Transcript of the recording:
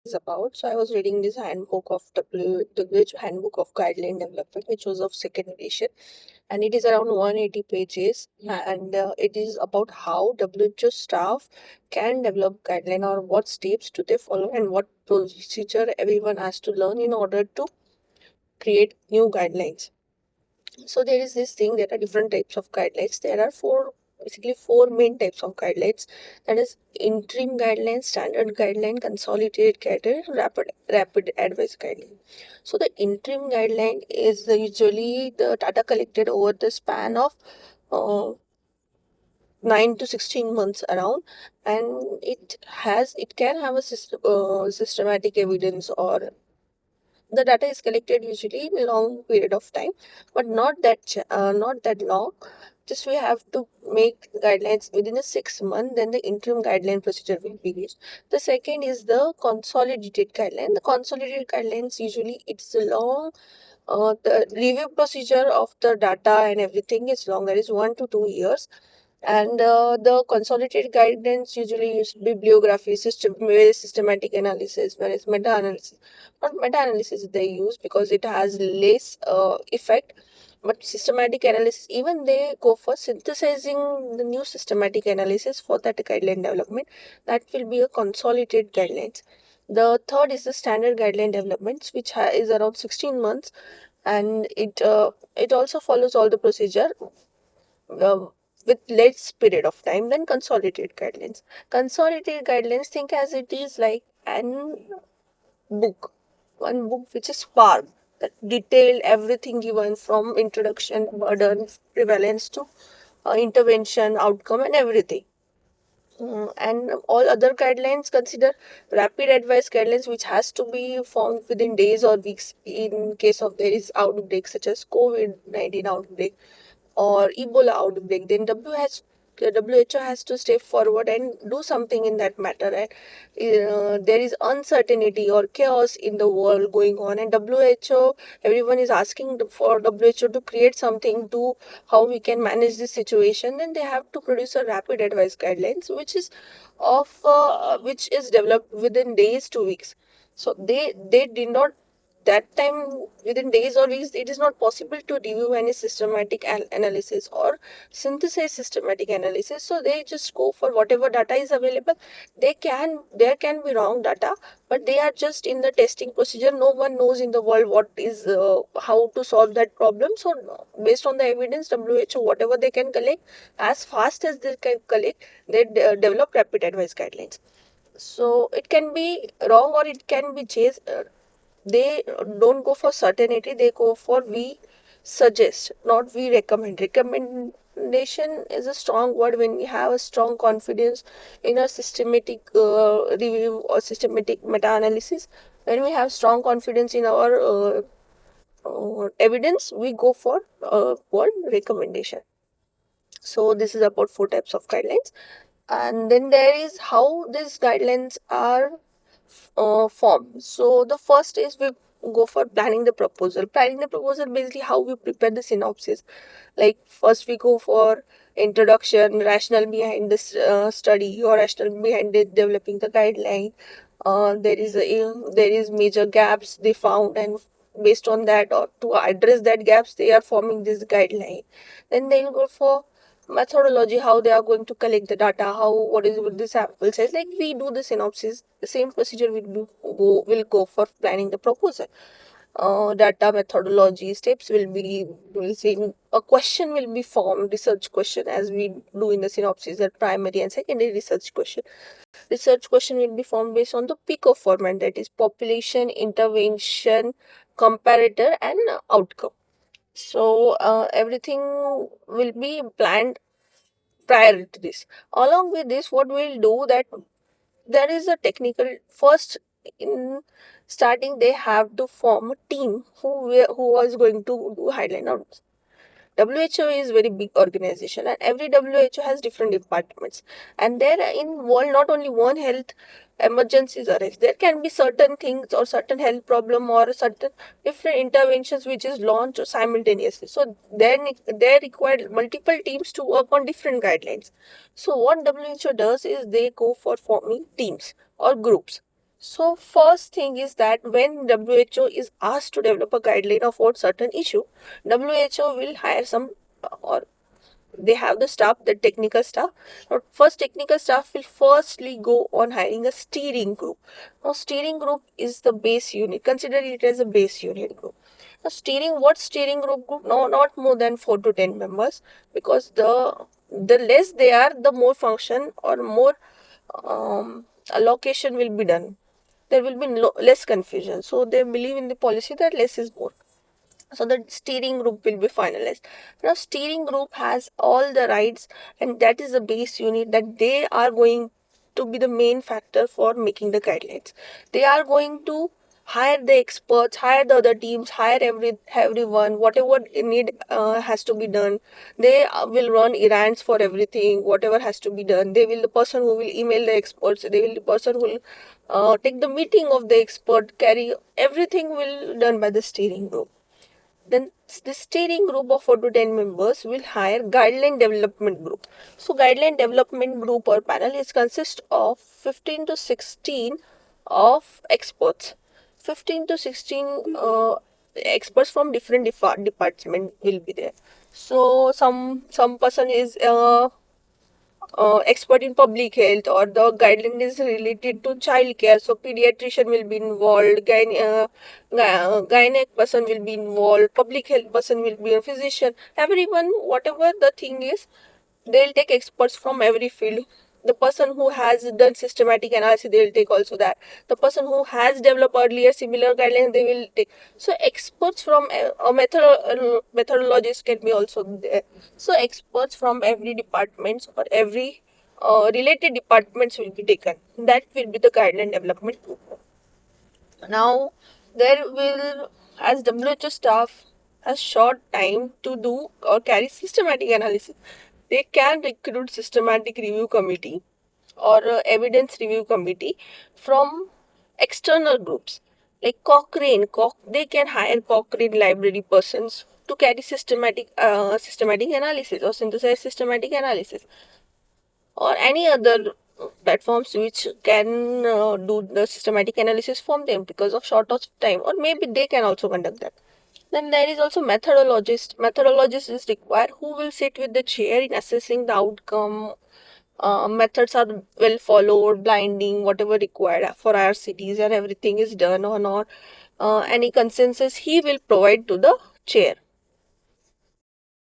is about. So I was reading this handbook of WHO Handbook of Guideline Development, which was of second edition, and it is around 180 pages, and it is about how WHO staff can develop guideline, or what steps do they follow, and what procedure everyone has to learn in order to create new guidelines. So there is this thing, there are different types of guidelines. There are four main types of guidelines. That is interim guidelines, standard guideline, consolidated guideline, rapid advice guideline. So the interim guideline is usually the data collected over the span of uh, 9 to 16 months around, and it can have a systematic evidence, or the data is collected usually in a long period of time, but not that long. Just we have to make guidelines within a 6 month, then the interim guideline procedure will be used. The second is the consolidated guideline. The consolidated guidelines, usually it's a long, the review procedure of the data and everything is long, that is 1 to 2 years. And the consolidated guidance usually use bibliography, very systematic analysis, whereas meta-analysis, not meta-analysis they use because it has less effect, but systematic analysis, even they go for synthesizing the new systematic analysis for that guideline development. That will be a consolidated guidelines. The third is the standard guideline developments, which is around 16 months, and it also follows all the procedure uh, with less period of time than consolidated guidelines. Consolidated guidelines, think as it is like an book, one book which is spark that detail everything given from introduction, burden, prevalence to intervention, outcome, and everything. And all other guidelines consider rapid advice guidelines, which has to be formed within days or weeks in case of there is outbreak such as COVID-19 outbreak or Ebola outbreak. Then the WHO has to step forward and do something in that matter. And there is uncertainty or chaos in the world going on, and WHO, everyone is asking for WHO to create something to how we can manage this situation. Then they have to produce a rapid advice guidelines, which is developed within days to weeks. So they did not, that time, within days or weeks, it is not possible to review any systematic analysis or synthesize systematic analysis. So they just go for whatever data is available. There can be wrong data, but they are just in the testing procedure. No one knows in the world what is how to solve that problem. So based on the evidence, WHO, whatever they can collect, as fast as they can collect, they develop rapid advice guidelines. So it can be wrong or it can be changed. They don't go for certainty, they go for we suggest, not we recommend. Recommendation is a strong word when we have a strong confidence in a systematic review or systematic meta-analysis. When we have strong confidence in our evidence, we go for word recommendation. So this is about four types of guidelines. And then there is how these guidelines are formed. So the first is we go for planning the proposal. Planning the proposal, basically how we prepare the synopsis. Like first we go for introduction, rationale behind this study, or rationale behind it, developing the guideline. There is major gaps they found, and based on that, or to address that gaps, they are forming this guideline. Then they'll go for methodology, how they are going to collect the data, how what is with the sample size. Like we do the synopsis, the same procedure will go for planning the proposal. Data, methodology, steps will see, a question will be formed, research question, as we do in the synopsis, that primary and secondary research question. Research question will be formed based on the PICO format, that is population, intervention, comparator, and outcome. So everything will be planned prior to this. Along with this, what we'll do, that there is a technical first, in starting they have to form a team who was going to do highline. Now WHO is very big organization, and every WHO has different departments, and there involved not only one health emergencies arise. There can be certain things or certain health problem or certain different interventions which is launched simultaneously. So then they require multiple teams to work on different guidelines. So what WHO does is they go for forming teams or groups. So first thing is that when WHO is asked to develop a guideline of what certain issue, WHO will hire some or they have the staff, the technical staff. Now, first technical staff will firstly go on hiring a steering group. Now steering group is the base unit. Consider it as a base unit group. Now what steering group? No, not more than 4 to 10 members, because the less they are, the more function or more allocation will be done. There will be less confusion. So they believe in the policy that less is more. So the steering group will be finalized. Now steering group has all the rights, and that is the base unit, that they are going to be the main factor for making the guidelines. They are going to hire the experts, hire the other teams, hire everyone, whatever need has to be done. They will run errands for everything, whatever has to be done. They will the person who will email the experts, they will the person who will take the meeting of the expert, carry everything will done by the steering group. Then the steering group of 4 to 10 members will hire guideline development group. So guideline development group or panel is consist of 15 to 16 of experts. 15 to 16 experts from different department will be there. So some person is expert in public health, or the guideline is related to child care, so pediatrician will be involved, gynec person will be involved, public health person will be a physician, everyone, whatever the thing is, they'll take experts from every field. The person who has done systematic analysis, they'll take also that. The person who has developed earlier similar guidelines, they will take. So experts from a methodologist can be also there. So experts from every departments or every related departments will be taken. That will be the guideline development. Now there will, as WHO staff has short time to do or carry systematic analysis, they can recruit systematic review committee or evidence review committee from external groups like Cochrane. They can hire Cochrane library persons to carry systematic analysis or synthesize systematic analysis, or any other platforms which can do the systematic analysis from them because of short of time, or maybe they can also conduct that. Then there is also methodologist. Methodologist is required who will sit with the chair in assessing the outcome. Methods are well followed, blinding, whatever required for our cities, and everything is done or not. Any consensus he will provide to the chair.